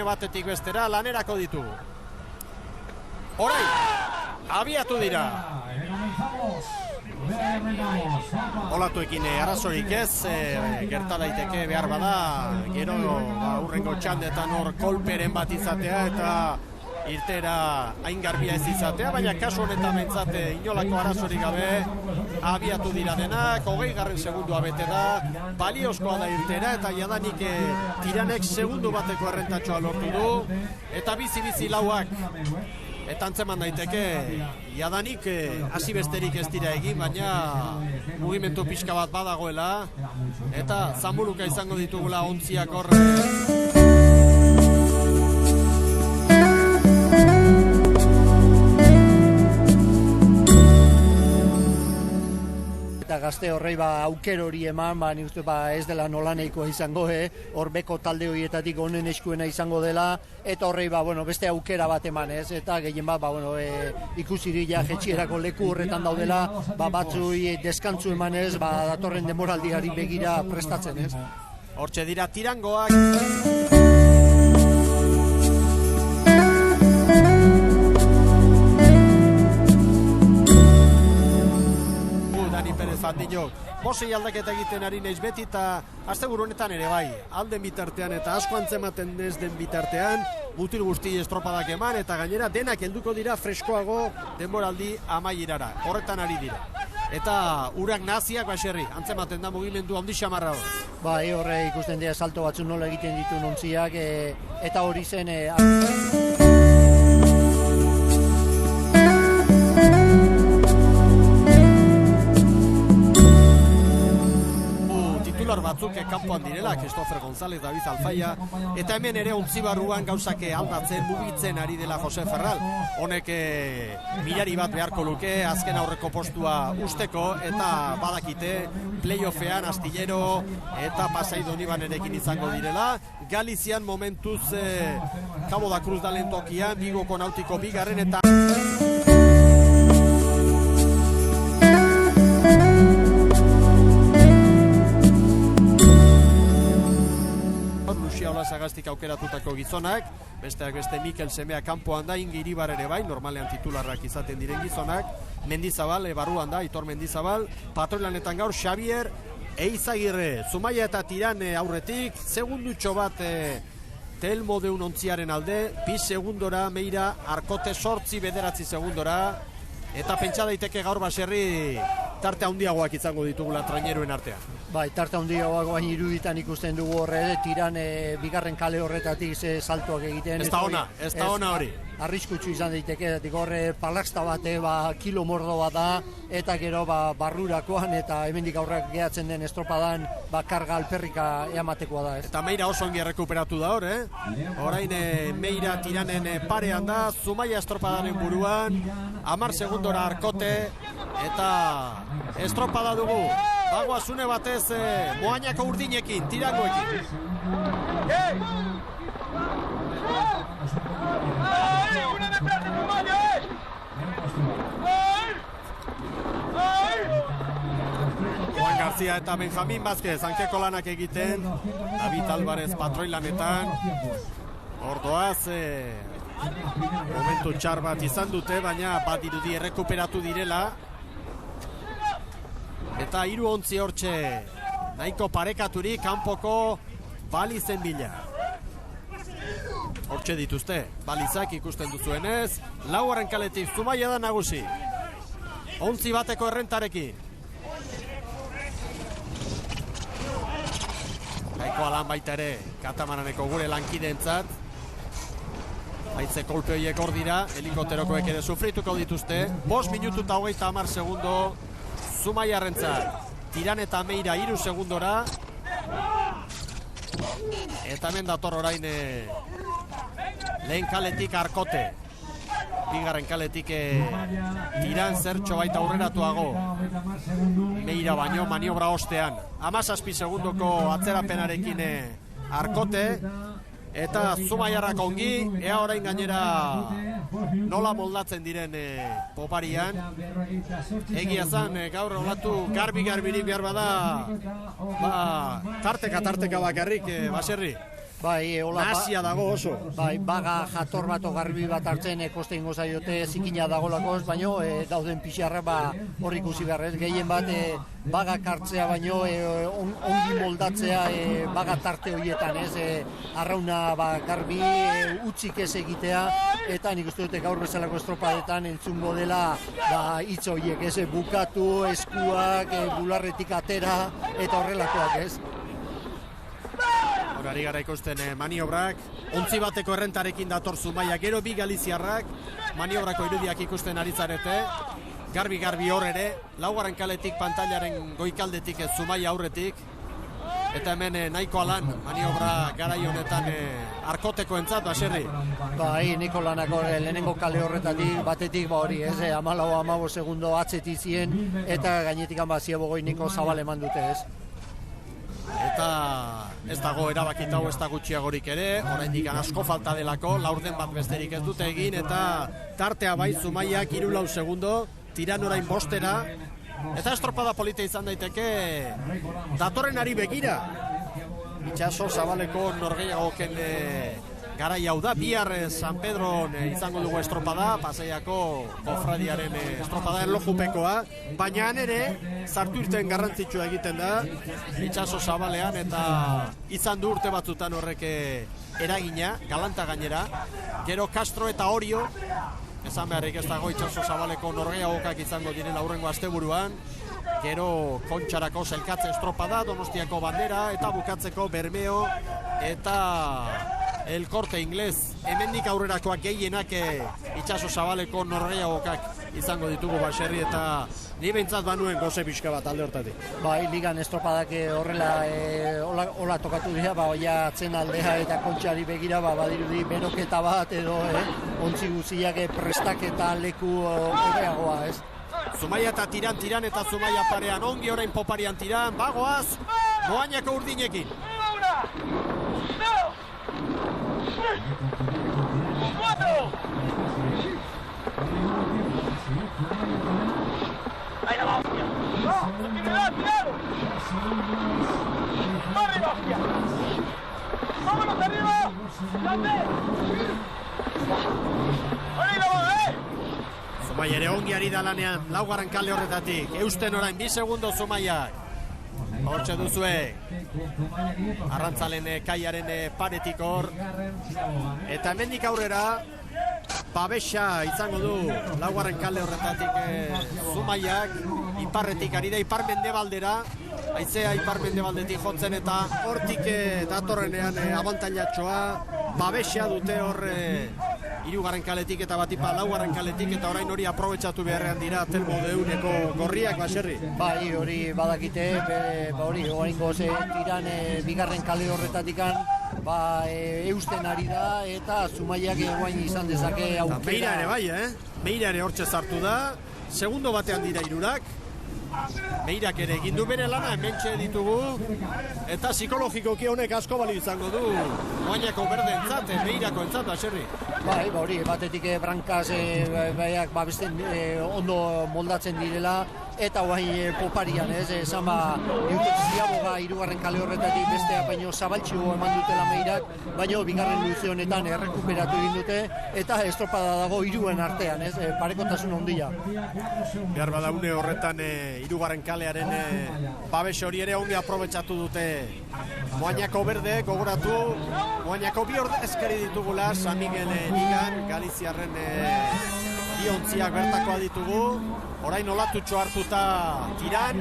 batetik bestera lanerako ditugu. Orain, abiatu dira. Olatuekin arazorik ez, gerta daiteke behar bada, gero urrengo txandetan hor kolperen bat izatea eta irtera hain garbia ez izatea, baina kasu honetan mentzate inolako arazorik gabe abiatu dira denak, 20 segundua bete da, baliozkoa da irtera eta jadanik Tiranek segundu bateko errentatxoa lortu du, eta bizi-bizi lauak. Eta antzeman daiteke, jadanik hasi besterik ez dira egin, baina mugimendu pixka bat badagoela, eta zanburuka izango ditugula ontziak horre. Eta gazte horrei auker hori eman, nik uste ez dela nolaneikoa izango, horbeko talde horietatik honen eskuena izango dela, eta horrei beste aukera bat eman, eta gehien bat ikusiri jetxierako leku horretan daudela, batzui deskantzu emanez, datorren denboraldiari begira prestatzen, ez? Hortxe dira Tirangoak. Fandilok, posei aldaketa egiten ari naiz beti eta asteburu honetan ere bai, alden bitartean eta asko antzematen ez den bitartean, mutil guzti estropadak eman eta gainera denak helduko dira freskoago denboraldi amaierara, horretan ari dira. Eta urak naziak baserri, antzematen da mugimendu handi xamarra hor. Bai, horre ikusten dira salto batzu nola egiten ditu nontziak, eta hori zen... batzuk kanpoan direla, Christopher González, David Alfaia, eta hemen ere ontzi barruan gauzak aldatzen, mugitzen ari dela Jose Ferral. Honek milari bat beharko luke, azken aurreko postua usteko, eta badakite playoffean Astillero eta Pasai Donibanerekin izango direla. Galizian momentuz Cabo da Cruz dalen tokian, Bigoko Nautiko bigarren eta... Sagaztik aukeratutako gizonak, besteak beste Mikel Semea kanpoan da, Ingi Iribar ere bai, normalean titularrak izaten diren gizonak, Mendizabal, barruan da, Aitor Mendizabal, patroilanetan gaur Xavier Eizagirre, Zumaia eta Tirane aurretik, segundutxo bat Telmo deun ontziaren alde, 2 segundora, Meira, Arkote 8-9 segundora, eta pentsa daiteke gaur baserri tarte handiagoak izango ditugula traineruen artean. Bai, tarte handiagoak baina iruditan ikusten dugu horre, Tiran bigarren kale horretatik saltoak egiten. Ez da ona hori. Arriskutsu izan daiteke, horre palaksta bate, kilo mordo bat da, eta gero barrurakoan eta hemendik aurrak gehatzen den estropadan karga alperrika eamatekoa da. Eta Meira oso ongi errekuperatu da hor, Orain Meira Tiranen parean da, Zumaia estropadaren buruan, 10 segundora Arkote, eta estropada dugu. Bagoazune batez Moañako urdinekin, Tirangoekin. Juan García eta Benjamín Vázquez hankeko lanak egiten, David Álvarez patroilanetan. Ordoaz momentu txar bat izan dute, baina bat irudi errekuperatu direla. Eta 3 ontzi hortxe nahiko parekaturik kanpoko balizen bila. Hortxe dituzte, balizak ikusten duzuenez, 4. kaletik Zumaia da nagusi. Ontzi bateko errentarekin. Nahiko alan baita ere, katamaraneko gure lankideentzat. Haitze kolpe horiek hor dira, helikopterokoek ere sufrituko dituzte. 5 minutu eta 30 segundo Zumaiarrentzat. Tiran eta Meira 3 segundora. Eta hemen dator orain lehen kaletik Arkote. Bigarren kaletik Tiran zertxo baita aurreratuago. Meira baino maniobra ostean. 17 segundoko atzerapenarekin Arkote. Eta Zumaiarrak ongi, ea orain gainera nola moldatzen diren poparian. Egia zan, gaur olatu garbirik behar bada, tarteka bakarrik, baserri. Bai, nahasia dago oso. Bai, baga jator bat garbi bat hartzen koste ingo zaiote zikina dagolakoz, baino dauden pixarra hor ikusi beharrez. Gehien bat baga kartzea baino ongi moldatzea baga tarte horietan, arrauna garbi utzik ez egitea, eta nik uste dute gaur bezalako estropadetan entzungo dela hitz horiek, bukatu, eskuak, bularretik atera, eta horrelakoak, ez? Horari gara ikusten maniobrak, ontzi bateko errentarekin dator Zumaia, gero bi galiziarrak, maniobrako irudiak ikusten ari zarete, garbi hor ere, laugarren kaletik pantailaren goikaldetik Zumaia aurretik, eta hemen nahiko lan maniobra garai honetan arkoteko entzat, Baserri? Bai, niko lanako lehenengo kale horretatik, batetik hori, 14-15 segundo atzetik zien, eta gainetik ziabogoi niko zabal eman dute, ez? Eta ez dago erabakita hau, ez da gutxiagorik ere, oraindik asko falta delako, laurden bat besterik ez dute egin, eta tartea bai Zumaiak 3-4 segundo, tiran orain bostera, eta estropada polita izan daiteke datorrenari begira. Itxaso Zabaleko norgehiagoken garai hau da, bihar San Pedron izango dugu estropada, Pasaiako kofradiaren estropada erlojupekoa, baina ere sartu irten garrantzitsua egiten da Itxaso Zabalean, eta izan du urte batzutan horrek eragina, galanta gainera. Gero Castro eta Orio, esan beharrik ez dago Itxaso Zabaleko norgehiagokak izango direla hurrengo asteburuan. Gero Kontxarako sailkatze estropada, Donostiako bandera, eta bukatzeko Bermeo eta El Corte Inglés. Hemendik aurrerakoak gehienak Itxaso Zabaleko norgehiagokak izango ditugu, Baserri, eta ni behintzat banuen goze pixka bat alde hortatik. Bai, ligan estropadak horrela tokatu dira, oia atzen aldea eta Kontxari begira, badirudi beroketa bat edo ontzi guziak prestaketa leku hobeagoa, ez? Zumaia eta tiran eta Zumaia parean, ongi orain poparian tiran, bagoaz, Moañako urdinekin. Ahí la va, hostia. ¡Continuidad, cuidado! ¡Arriba, hostia! ¡Vámonos arriba! ¡Grande! ¡Ahí la va, Zumaia ere ongi ari da lanean, laugarren kale horretatik, eusten orain 2 segundo Zumaiak. Hortxe duzue, arrantzalen kaiaren paretik hor, eta hemendik aurrera, babesa izango du laugarren kale horretatik Zumaiak, iparretik ari da, ipar mendebaldera, haizea ipar mendebaldetik jotzen, eta hortik datorrenean abantailatxoa, babesa dute hor 3. kaletik eta batipa 4. kaletik, eta orain hori aprobetxatu beharrean dira Telmo Deuneko gorriak, Baserri. Bai, hori badakite, hori oraingo tiran 2. kale horretatikan eusten ari da, eta Zumaiak guain izan dezake aukera. Meira ere bai, Meira ere hortxe sartu da, segundo batean dira 3. Meirak ere egin du bere lana, hementxe ditugu, eta psikologikoki honek asko bali izango du Moañako berde entzat, Meirako entzat, Baserri. Bai, hori, batetik brankaz baiak babesten ondo moldatzen direla, eta guain poparian, esan Ziaboga 3. kale horretatik bestea baino zabaltxu eman dutela Meirak, baino 2. luze honetan errekuperatu egin dute, eta estropada dago 3 artean, parekotasun handia. Behar badaune horretan 3. kalearen babes hori ere ongi aprobetxatu dute Moañako berde, gogoratu, Moañako 2 ordezkari ditugula, San Miguel ligan, Galiziarren biontziak bertakoa ditugu, orain olatutxo hartuta tiran,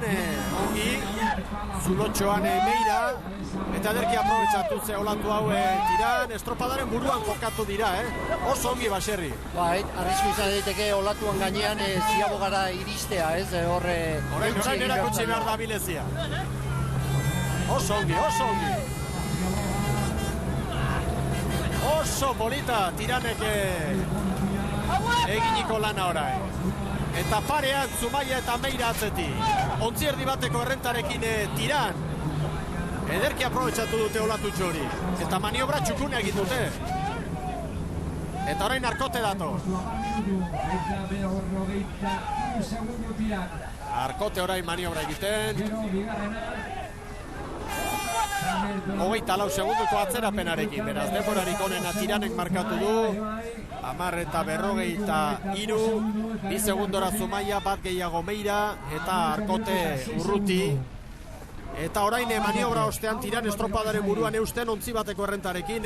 ongi, zulotxoan Meira, eta ederki aprobetxatu ze olatu hau tiran, estropadaren buruan kokatu dira, oso ongi, Baserri. Bai, arrisku izan daiteke olatuan gainean Ziabogara iristea, horre... Orain erakutsi behar da bilezia. Oso ongi, oso ongi. Oso polita tiranek eginiko lana orain. Eta parean Zumaia eta Meira atzeti. Ontzi erdi bateko errentarekin tiran. Ederki aprobetxatu dute olatutxo hori. Eta maniobra txukune egin dute. Eta orain arkote dato. Arkote orain maniobra egiten. 24 segunduko atzerapenarekin, beraz, denborarik onena Tiranek markatu du, 10:43, 2 segundora Zumaia, bat gehiago Meira, eta Arkote Urruti. Eta orain maniobra ostean Tiran estropadaren buruan eusten ontzi bateko errentarekin,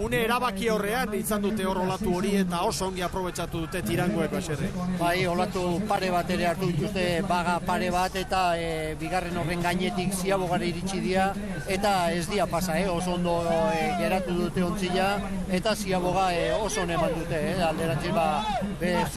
une erabaki horrean izan dute hor olatu hori eta oso ongi aprobetxatu dute Tirangoeko eserre. Bai, olatu pare bat ere hartu dituzte, baga pare bat eta bigarren horren gainetik Ziabogara iritsi dira eta ez dia pasa, oso ondo geratu dute ontzila eta Ziaboga oso eman dute, alderantziz